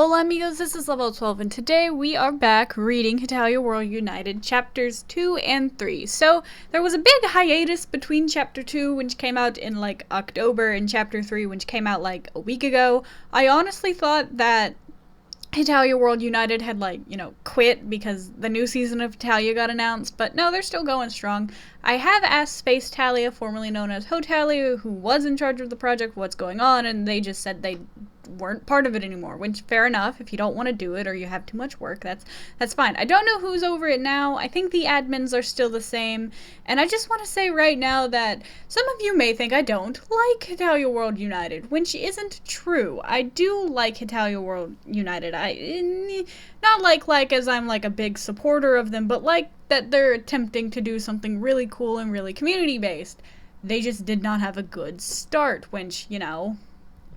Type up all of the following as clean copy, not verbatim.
Hola amigos, this is Level 12 and today we are back reading Hetalia World United chapters 2 and 3. So there was a big hiatus between chapter 2, which came out in like October, and chapter 3, which came out like a week ago. I honestly thought that Hetalia World United had quit because the new season of Hetalia got announced, but no, they're still going strong. I have asked Space Talia, formerly known as Hetalia, who was in charge of the project, what's going on, and they just said they weren't part of it anymore, which fair enough. If you don't want to do it or you have too much work, that's fine. I don't know who's over it now. I think the admins are still the same, and I just want to say right now that some of you may think I don't like Hetalia World United, which isn't true. I do like Hetalia World United. Not like as I'm like a big supporter of them, but like that they're attempting to do something really cool and really community based. They just did not have a good start, which,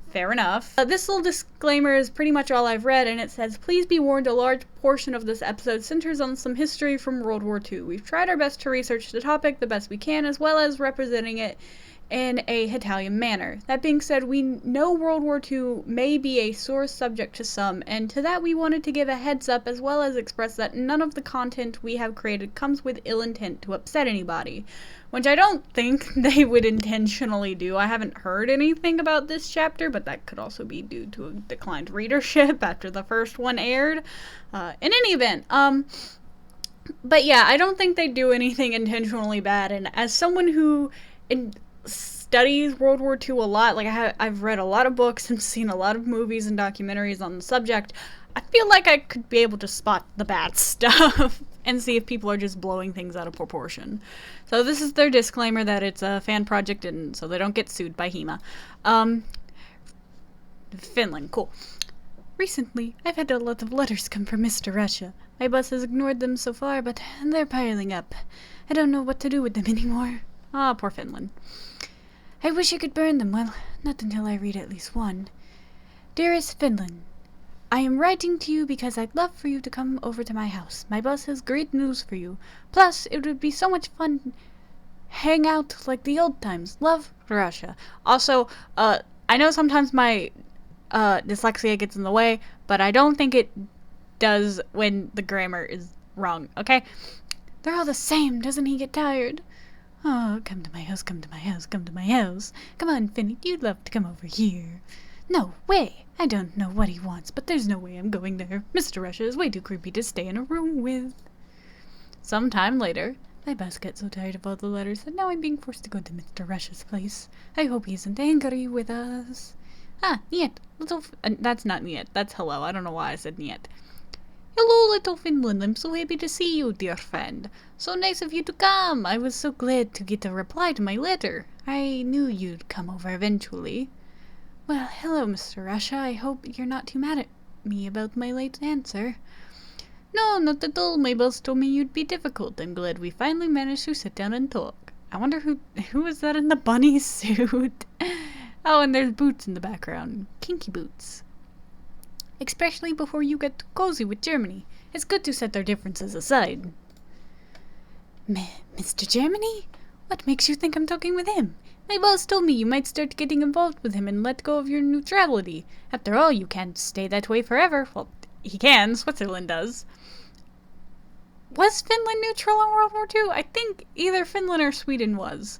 fair enough. This little disclaimer is pretty much all I've read, and it says, please be warned, a large portion of this episode centers on some history from World War II. We've tried our best to research the topic the best we can, as well as representing it in a Hetalia manner. That being said, we know World War II may be a sore subject to some, and to that we wanted to give a heads up, as well as express that none of the content we have created comes with ill intent to upset anybody. Which I don't think they would intentionally do. I haven't heard anything about this chapter, but that could also be due to a declined readership after the first one aired. In any event, but yeah, I don't think they do anything intentionally bad, and as someone who studies World War II a lot, I've read a lot of books and seen a lot of movies and documentaries on the subject, I feel like I could be able to spot the bad stuff and see if people are just blowing things out of proportion. So this is their disclaimer that it's a fan project, and so they don't get sued by HEMA. Finland, cool. Recently, I've had a lot of letters come from Mr. Russia. My boss has ignored them so far, but they're piling up. I don't know what to do with them anymore. Ah, poor Finland. I wish I could burn them. Well, not until I read at least one. Dearest Finland, I am writing to you because I'd love for you to come over to my house. My boss has great news for you. Plus, it would be so much fun hang out like the old times. Love, Russia. Also, I know sometimes my dyslexia gets in the way, but I don't think it does when the grammar is wrong, okay? They're all the same. Doesn't he get tired? Oh, come to my house, come to my house, come to my house. Come on, Finny, you'd love to come over here. No way! I don't know what he wants, but there's no way I'm going there. Mr. Russia is way too creepy to stay in a room with. Some time later, my boss got so tired of all the letters that now I'm being forced to go to Mr. Russia's place. I hope he isn't angry with us. Ah, niet. That's not niet. That's hello. I don't know why I said niet. Hello, little Finland. I'm so happy to see you, dear friend. So nice of you to come. I was so glad to get a reply to my letter. I knew you'd come over eventually. Well, hello, Mr. Russia. I hope you're not too mad at me about my late answer. No, not at all. My boss told me you'd be difficult. I'm glad we finally managed to sit down and talk. I wonder who is that in the bunny suit? Oh, and there's boots in the background. Kinky boots. Especially before you get too cozy with Germany. It's good to set their differences aside. Mr. Germany? What makes you think I'm talking with him? My boss told me you might start getting involved with him and let go of your neutrality. After all, you can't stay that way forever. Well, he can. Switzerland does. Was Finland neutral in World War II? I think either Finland or Sweden was.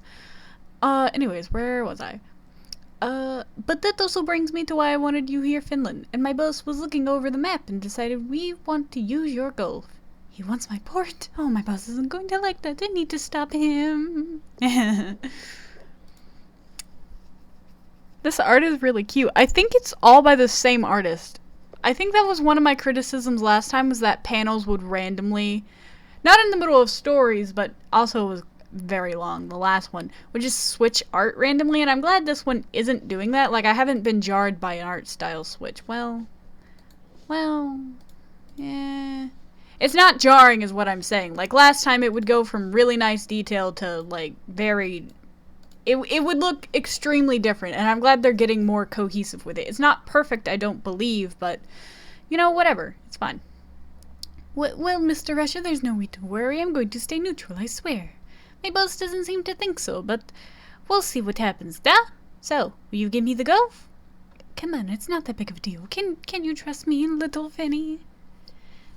Anyways, where was I? But that also brings me to why I wanted you here, Finland. And my boss was looking over the map and decided we want to use your Gulf. He wants my port. Oh, my boss isn't going to like that. I need to stop him. This art is really cute. I think it's all by the same artist. I think that was one of my criticisms last time, was that panels would randomly, not in the middle of stories, but also was very long, the last one, would just switch art randomly, and I'm glad this one isn't doing that. Like, I haven't been jarred by an art style switch. Well, yeah. It's not jarring is what I'm saying. Like, last time it would go from really nice detail to, like, very... It would look extremely different, and I'm glad they're getting more cohesive with it. It's not perfect, I don't believe, but, whatever. It's fine. Well, Mr. Russia, there's no need to worry. I'm going to stay neutral, I swear. My boss doesn't seem to think so, but we'll see what happens, da? So, will you give me the go? come on, it's not that big of a deal. Can you trust me, little Finny?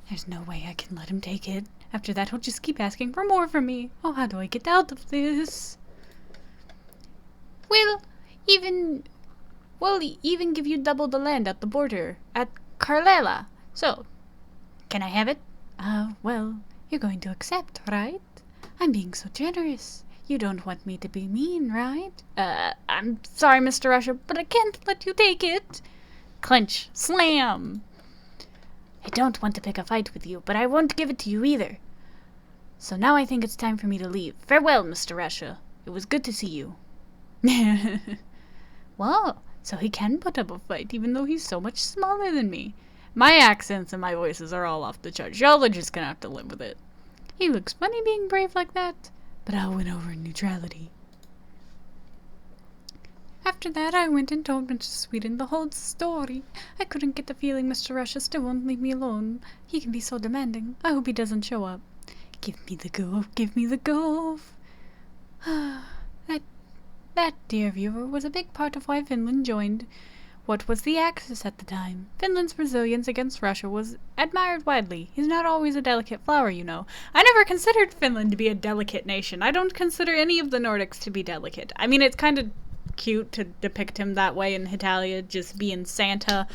There's no way I can let him take it. After that, he'll just keep asking for more from me. Oh, how do I get out of this? We'll even give you double the land at the border, at Carlela. So, can I have it? Well, you're going to accept, right? I'm being so generous. You don't want me to be mean, right? I'm sorry, Mr. Russia, but I can't let you take it. Clench. Slam. I don't want to pick a fight with you, but I won't give it to you either. So now I think it's time for me to leave. Farewell, Mr. Russia. It was good to see you. Well, so he can put up a fight, even though he's so much smaller than me. My accents and my voices are all off the charts. Y'all are just gonna have to live with it. He looks funny being brave like that, but I'll win over in neutrality. After that, I went and told Mr. Sweden the whole story. I couldn't get the feeling Mr. Russia still won't leave me alone. He can be so demanding. I hope he doesn't show up. Give me the golf, give me the golf. That, dear viewer, was a big part of why Finland joined what was the Axis at the time. Finland's resilience against Russia was admired widely. He's not always a delicate flower, you know. I never considered Finland to be a delicate nation. I don't consider any of the Nordics to be delicate. I mean, it's kind of cute to depict him that way in Hetalia, just being Santa.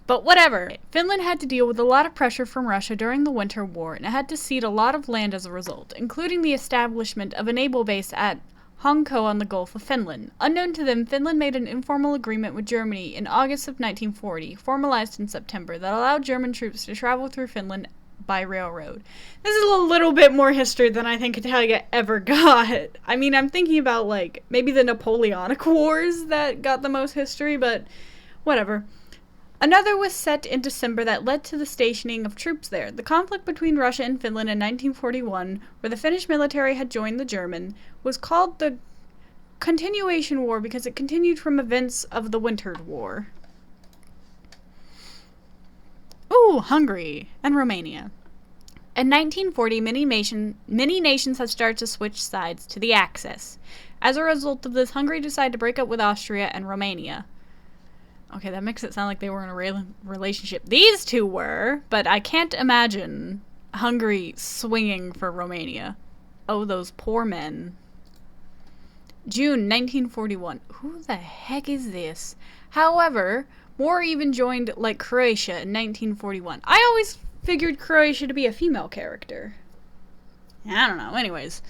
But whatever. Finland had to deal with a lot of pressure from Russia during the Winter War, and it had to cede a lot of land as a result, including the establishment of a naval base at Hanko on the Gulf of Finland. Unknown to them, Finland made an informal agreement with Germany in August of 1940, formalized in September, that allowed German troops to travel through Finland by railroad. This is a little bit more history than I think Hetalia ever got. I mean, I'm thinking about, like, maybe the Napoleonic Wars that got the most history, but whatever. Another was set in December that led to the stationing of troops there. The conflict between Russia and Finland in 1941, where the Finnish military had joined the German, was called the Continuation War because it continued from events of the Winter War. Ooh, Hungary and Romania. In 1940, many nations had started to switch sides to the Axis. As a result of this, Hungary decided to break up with Austria and Romania. Okay, that makes it sound like they were in a relationship. These two were, but I can't imagine Hungary swinging for Romania. Oh, those poor men. June 1941. Who the heck is this? However, more even joined, like, Croatia in 1941. I always figured Croatia to be a female character. I don't know. Anyways.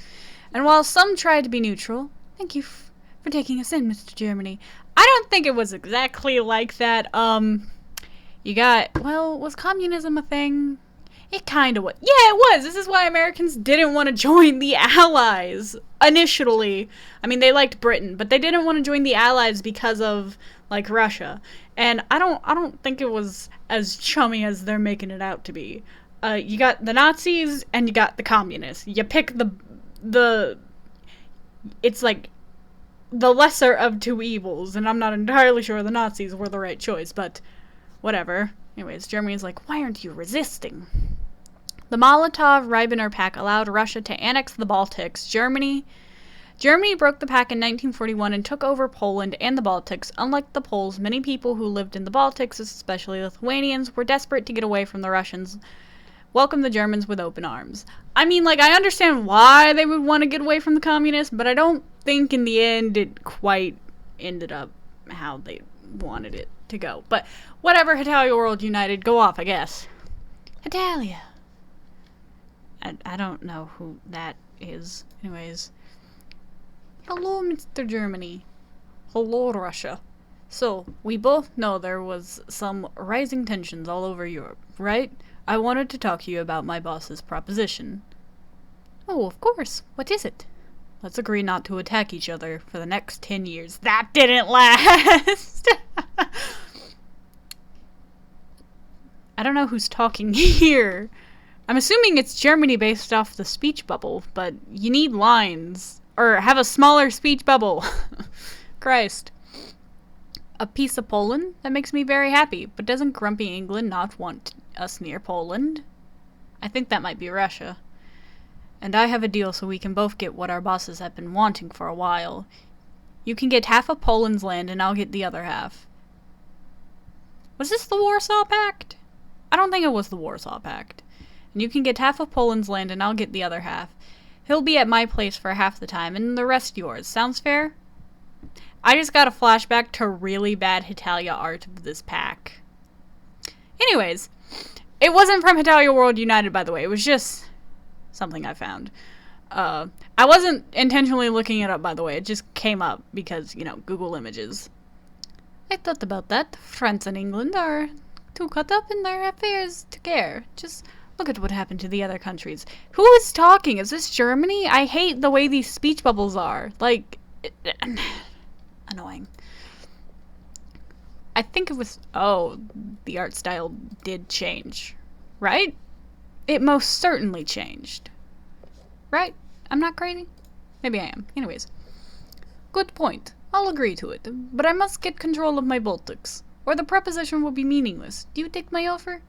And while some tried to be neutral, thank you for taking us in, Mr. Germany. I don't think it was exactly like that. You got, well, was communism a thing? It kind of was. Yeah, it was. This is why Americans didn't want to join the Allies initially. I mean, they liked Britain, but they didn't want to join the Allies because of, like, Russia. And I don't think it was as chummy as they're making it out to be. You got the Nazis and you got the communists. You pick it's like the lesser of two evils, and I'm not entirely sure the Nazis were the right choice, but whatever. Anyways, Germany's like, why aren't you resisting? The Molotov-Ribbentrop Pact allowed Russia to annex the Baltics. Germany broke the pact in 1941 and took over Poland and the Baltics. Unlike the Poles, many people who lived in the Baltics, especially Lithuanians, were desperate to get away from the Russians, welcomed the Germans with open arms. I mean, like, I understand why they would want to get away from the communists, but I don't think in the end it quite ended up how they wanted it to go. But whatever, Hetalia World United, go off, I guess. Hetalia. I don't know who that is. Anyways. Hello, Mr. Germany. Hello, Russia. So, we both know there was some rising tensions all over Europe, right? I wanted to talk to you about my boss's proposition. Oh, of course. What is it? Let's agree not to attack each other for the next 10 years. That didn't last! I don't know who's talking here. I'm assuming it's Germany based off the speech bubble, but you need lines. Or have a smaller speech bubble. Christ. A piece of Poland? That makes me very happy, but doesn't grumpy England not want us near Poland? I think that might be Russia. And I have a deal so we can both get what our bosses have been wanting for a while. You can get half of Poland's land and I'll get the other half. Was this the Warsaw Pact? I don't think it was the Warsaw Pact. And you can get half of Poland's land and I'll get the other half. He'll be at my place for half the time and the rest yours. Sounds fair? I just got a flashback to really bad Hetalia art of this pack. Anyways, it wasn't from Hetalia World United, by the way. It was just something I found. I wasn't intentionally looking it up, by the way. It just came up because, you know, Google Images. I thought about that. France and England are too caught up in their affairs to care. Just look at what happened to the other countries. Who is talking? Is this Germany? I hate the way these speech bubbles are. Like, annoying. I think it was... Oh, the art style did change. Right? It most certainly changed. Right? I'm not crazy? Maybe I am. Anyways. Good point. I'll agree to it. But I must get control of my Baltics, or the proposition will be meaningless. Do you take my offer?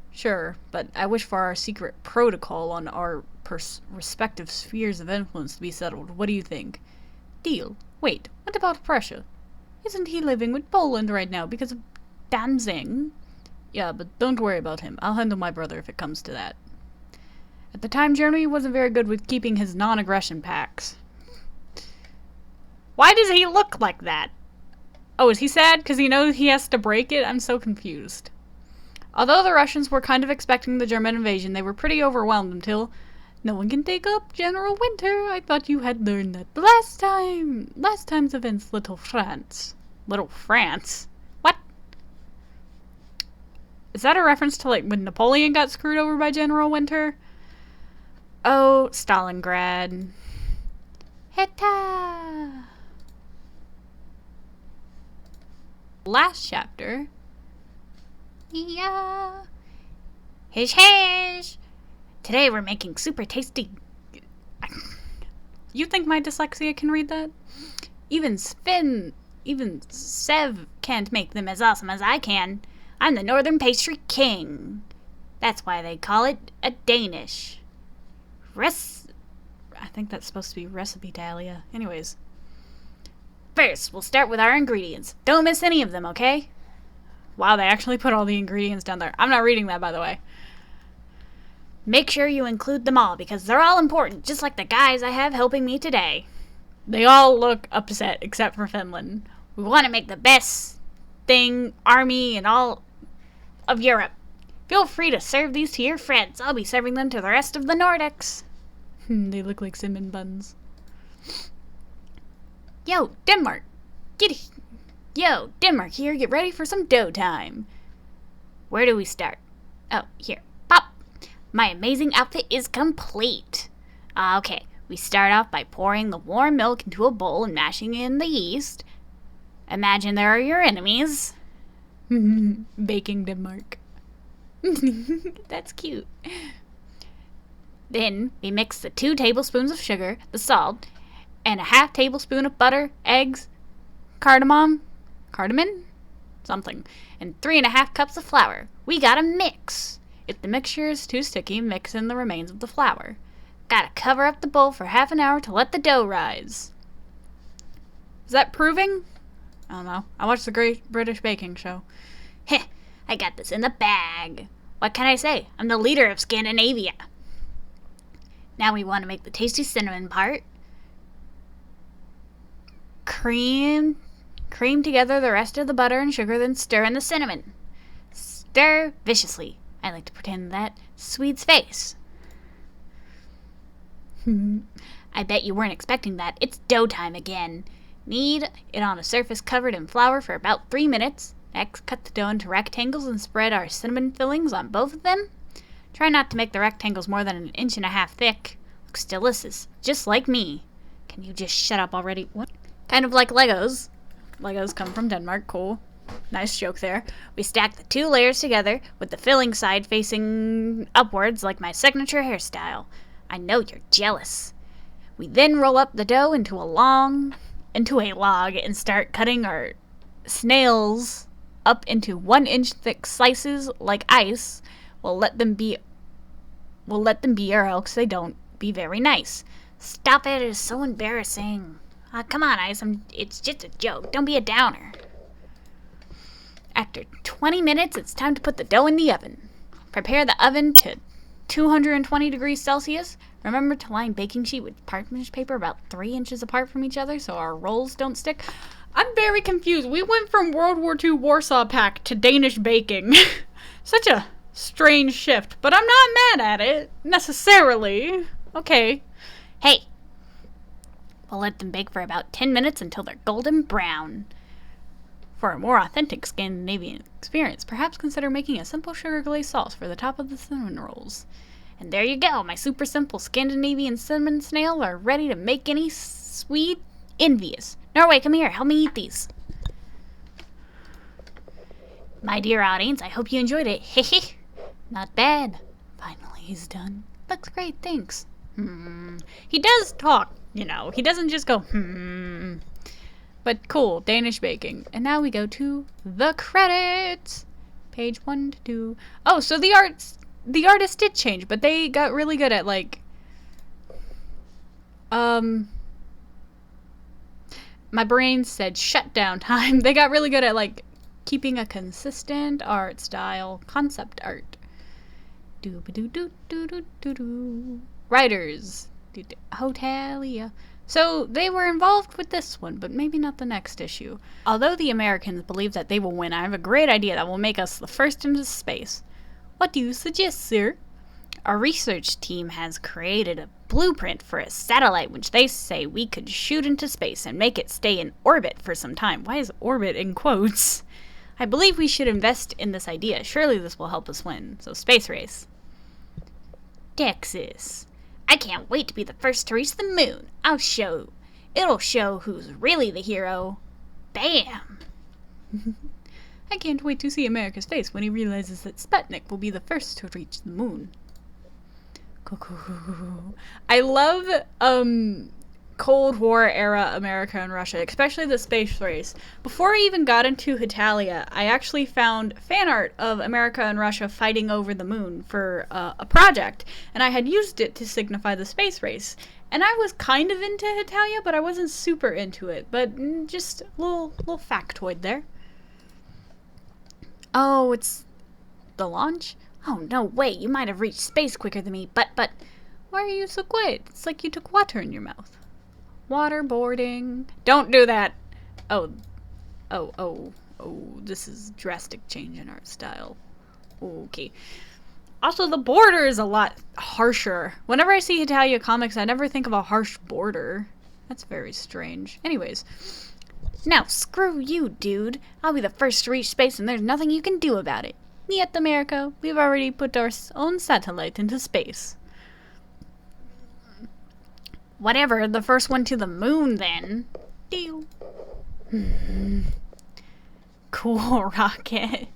Sure, but I wish for our secret protocol on our respective spheres of influence to be settled. What do you think? Deal. Wait, what about Prussia? Isn't he living with Poland right now because of Danzig? Yeah, but don't worry about him. I'll handle my brother if it comes to that. At the time, Germany wasn't very good with keeping his non-aggression pacts. Why does he look like that? Oh, is he sad because he knows he has to break it? I'm so confused. Although the Russians were kind of expecting the German invasion, they were pretty overwhelmed until... No one can take up General Winter. I thought you had learned that the last time's events, Little France. Little France? What? Is that a reference to, like, when Napoleon got screwed over by General Winter? Oh, Stalingrad. Heta! Last chapter. Yeah. Hish. Today we're making super tasty... You think my dyslexia can read that? Even Sev can't make them as awesome as I can. I'm the Northern Pastry King. That's why they call it a Danish. I think that's supposed to be Recipetalia. Anyways. First, we'll start with our ingredients. Don't miss any of them, okay? Wow, they actually put all the ingredients down there. I'm not reading that, by the way. Make sure you include them all, because they're all important, just like the guys I have helping me today. They all look upset, except for Finland. We want to make the best army in all of Europe. Feel free to serve these to your friends. I'll be serving them to the rest of the Nordics. They look like cinnamon buns. Yo, Denmark! Yo, Denmark here, get ready for some dough time. Where do we start? Oh, here. Pop! My amazing outfit is complete. Okay, we start off by pouring the warm milk into a bowl and mashing in the yeast. Imagine there are your enemies. Baking Denmark. That's cute. Then we mix the 2 tablespoons of sugar, the salt, and a half tablespoon of butter, eggs, cardamom, something, and 3.5 cups of flour. We gotta mix. If the mixture is too sticky, mix in the remains of the flour. Gotta cover up the bowl for half an hour to let the dough rise. Is that proving? I don't know. I watched the Great British Baking Show. Heh, I got this in the bag. What can I say? I'm the leader of Scandinavia. Now we want to make the tasty cinnamon part. Cream together the rest of the butter and sugar, then stir in the cinnamon. Stir viciously. I like to pretend that Swede's face. I bet you weren't expecting that. It's dough time again. Knead it on a surface covered in flour for about 3 minutes. Next, cut the dough into rectangles and spread our cinnamon fillings on both of them. Try not to make the rectangles more than 1.5 inches thick. Looks delicious, just like me. Can you just shut up already? What? Kind of like Legos. Legos come from Denmark, cool. Nice joke there. We stack the 2 layers together with the filling side facing upwards like my signature hairstyle. I know you're jealous. We then roll up the dough into a log and start cutting our snails up into 1-inch thick slices like ice. We'll let them be or else they don't be very nice. Stop it, it is so embarrassing. Come on, Ice, it's just a joke. Don't be a downer. After 20 minutes, it's time to put the dough in the oven. Prepare the oven to 220 degrees Celsius. Remember to line baking sheet with parchment paper about 3 inches apart from each other so our rolls don't stick. I'm very confused. We went from World War II Warsaw Pact to Danish baking. Such a strange shift, but I'm not mad at it, necessarily. Okay. Hey. We'll let them bake for about 10 minutes until they're golden brown. For a more authentic Scandinavian experience, perhaps consider making a simple sugar glazed sauce for the top of the cinnamon rolls. And there you go, my super simple Scandinavian cinnamon snail are ready to make any Swede envious. Norway, come here, help me eat these. My dear audience, I hope you enjoyed it. Hehe. Not bad. Finally, he's done. Looks great, thanks. He does talk, you know. He doesn't just go, But cool, Danish baking. And now we go to the credits. Page 1 to 2. Oh, so the artist did change, but they got really good at, like, my brain said shutdown time. They got really good at, like, keeping a consistent art style, concept art. Doo-ba-doo-doo-doo-doo-doo-doo. Writers. Hetalia. So they were involved with this one, but maybe not the next issue. Although the Americans believe that they will win, I have a great idea that will make us the first into space. What do you suggest, sir? Our research team has created a blueprint for a satellite which they say we could shoot into space and make it stay in orbit for some time. Why is orbit in quotes? I believe we should invest in this idea. Surely this will help us win. So space race. Texas. I can't wait to be the first to reach the moon. It'll show who's really the hero. Bam! I can't wait to see America's face when he realizes that Sputnik will be the first to reach the moon. I love Cold War era America and Russia, especially the space race. Before I even got into Hetalia, I actually found fan art of America and Russia fighting over the moon for a project, and I had used it to signify the space race. And I was kind of into Hetalia, but I wasn't super into it. But just a little factoid there. Oh, it's the launch? Oh, no way, you might have reached space quicker than me, but, why are you so quiet? It's like you took water in your mouth. Waterboarding. Don't do that. Oh, this is drastic change in art style. Okay. Also, the border is a lot harsher. Whenever I see Hetalia comics, I never think of a harsh border. That's very strange. Anyways. Now, screw you, dude. I'll be the first to reach space and there's nothing you can do about it. Yet, America, we've already put our own satellite into space. Whatever, the first one to the moon, then. Deal. Cool rocket.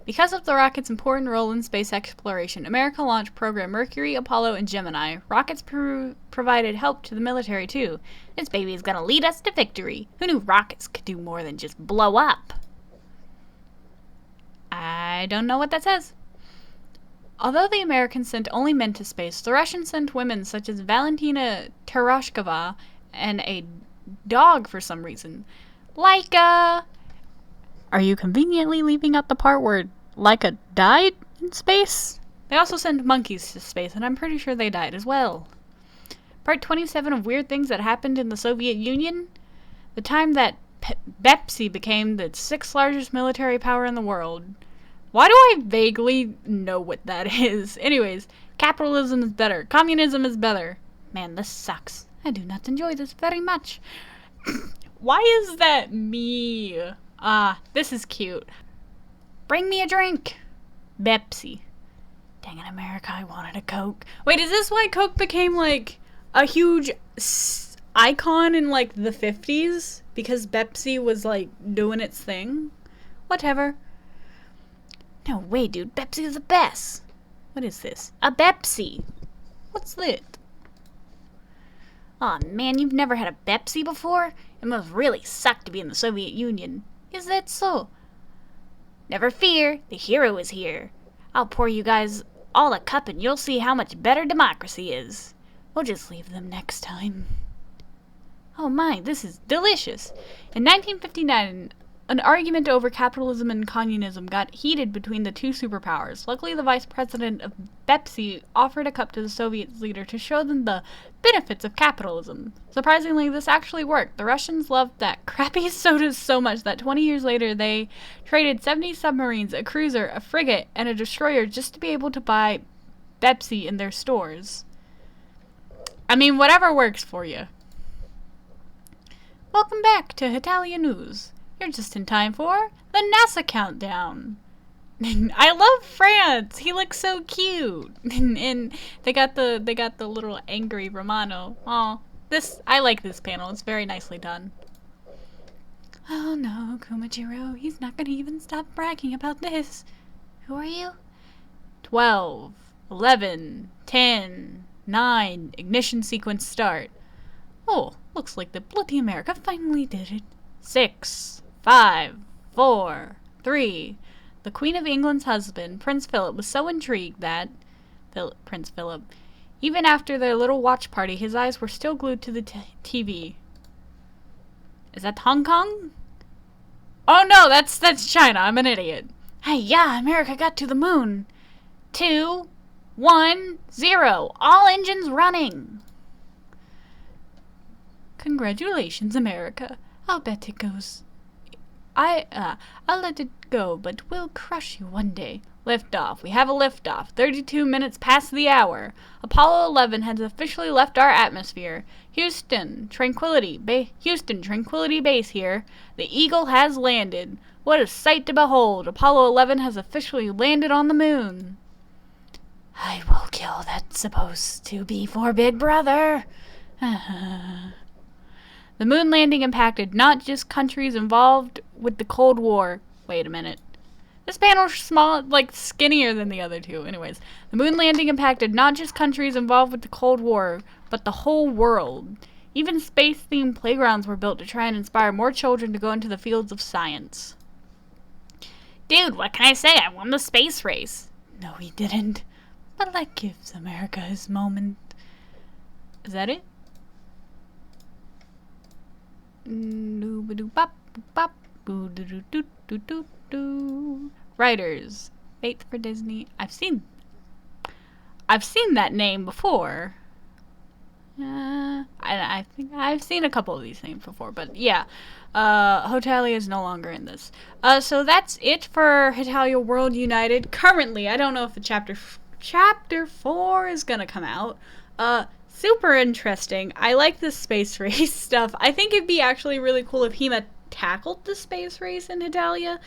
Because of the rocket's important role in space exploration, America launched program Mercury, Apollo, and Gemini. Rockets provided help to the military, too. This baby is gonna lead us to victory. Who knew rockets could do more than just blow up? I don't know what that says. Although the Americans sent only men to space, the Russians sent women such as Valentina Tereshkova and a dog for some reason. Laika! Are you conveniently leaving out the part where Laika died in space? They also sent monkeys to space, and I'm pretty sure they died as well. Part 27 of Weird Things That Happened in the Soviet Union? The time that Pepsi became the 6th largest military power in the world. Why do I vaguely know what that is? Anyways, capitalism is better. Communism is better. Man, this sucks. I do not enjoy this very much. Why is that me? This is cute. Bring me a drink. Pepsi. Dang it, America, I wanted a Coke. Wait, is this why Coke became, like, a huge icon in, like, the 50s? Because Pepsi was, like, doing its thing? Whatever. No way, dude. Pepsi is the best. What is this? A Pepsi. What's this? Aw, man, you've never had a Pepsi before? It must really suck to be in the Soviet Union. Is that so? Never fear. The hero is here. I'll pour you guys all a cup and you'll see how much better democracy is. We'll just leave them next time. Oh my, this is delicious. In 1959, An argument over capitalism and communism got heated between the two superpowers. Luckily, the vice president of Pepsi offered a cup to the Soviet leader to show them the benefits of capitalism. Surprisingly, this actually worked. The Russians loved that crappy sodas so much that 20 years later they traded 70 submarines, a cruiser, a frigate, and a destroyer just to be able to buy Pepsi in their stores. I mean, whatever works for you. Welcome back to Hetalia News. You're just in time for the NASA countdown. I love France. He looks so cute. And they got the little angry Romano. Oh, I like this panel. It's very nicely done. Oh no, Kumajiro, he's not gonna even stop bragging about this. Who are you? 12, 11, 10, 9, ignition sequence start. Oh, looks like the bloody America finally did it. 6, 5, 4, 3. The Queen of England's husband, Prince Philip, was so intrigued that Prince Philip, even after their little watch party, his eyes were still glued to the TV. Is that Hong Kong? Oh no, that's China. I'm an idiot. Hey, yeah, America got to the moon. 2, 1, 0. All engines running. Congratulations, America. I'll bet it goes. I'll let it go, but we'll crush you one day. Liftoff. We have a liftoff. 32 minutes past the hour. Apollo 11 has officially left our atmosphere. Houston, Tranquility Base here. The Eagle has landed. What a sight to behold. Apollo 11 has officially landed on the moon. I will kill that supposed to be for Big Brother. The moon landing impacted not just countries involved with the Cold War. Wait a minute. This panel's small, like skinnier than the other two. Anyways, the moon landing impacted not just countries involved with the Cold War, but the whole world. Even space-themed playgrounds were built to try and inspire more children to go into the fields of science. Dude, what can I say? I won the space race. No, he didn't. But that gives America his moment. Is that it? Writers. Faith for Disney. I've seen that name before. I think I've seen a couple of these names before, but yeah. Hetalia is no longer in this. So that's it for Hetalia World United. Currently, I don't know if the chapter 4 is gonna come out. Super interesting. I like this space race stuff. I think it'd be actually really cool if Hema tackled the space race in Hetalia,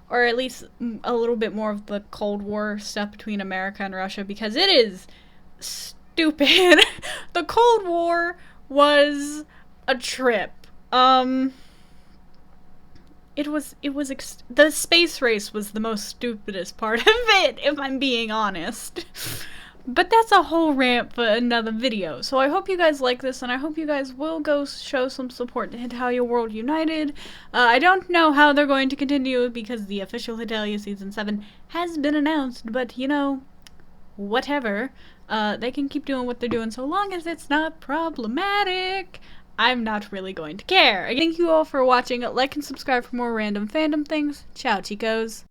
or at least a little bit more of the Cold War stuff between America and Russia, because it is stupid. The Cold War was a trip. The space race was the most stupidest part of it, if I'm being honest. But that's a whole rant for another video. So I hope you guys like this, and I hope you guys will go show some support to Hetalia World United. I don't know how they're going to continue because the official Hetalia Season 7 has been announced, but you know, whatever. They can keep doing what they're doing so long as it's not problematic. I'm not really going to care. Thank you all for watching. Like and subscribe for more random fandom things. Ciao, chicos.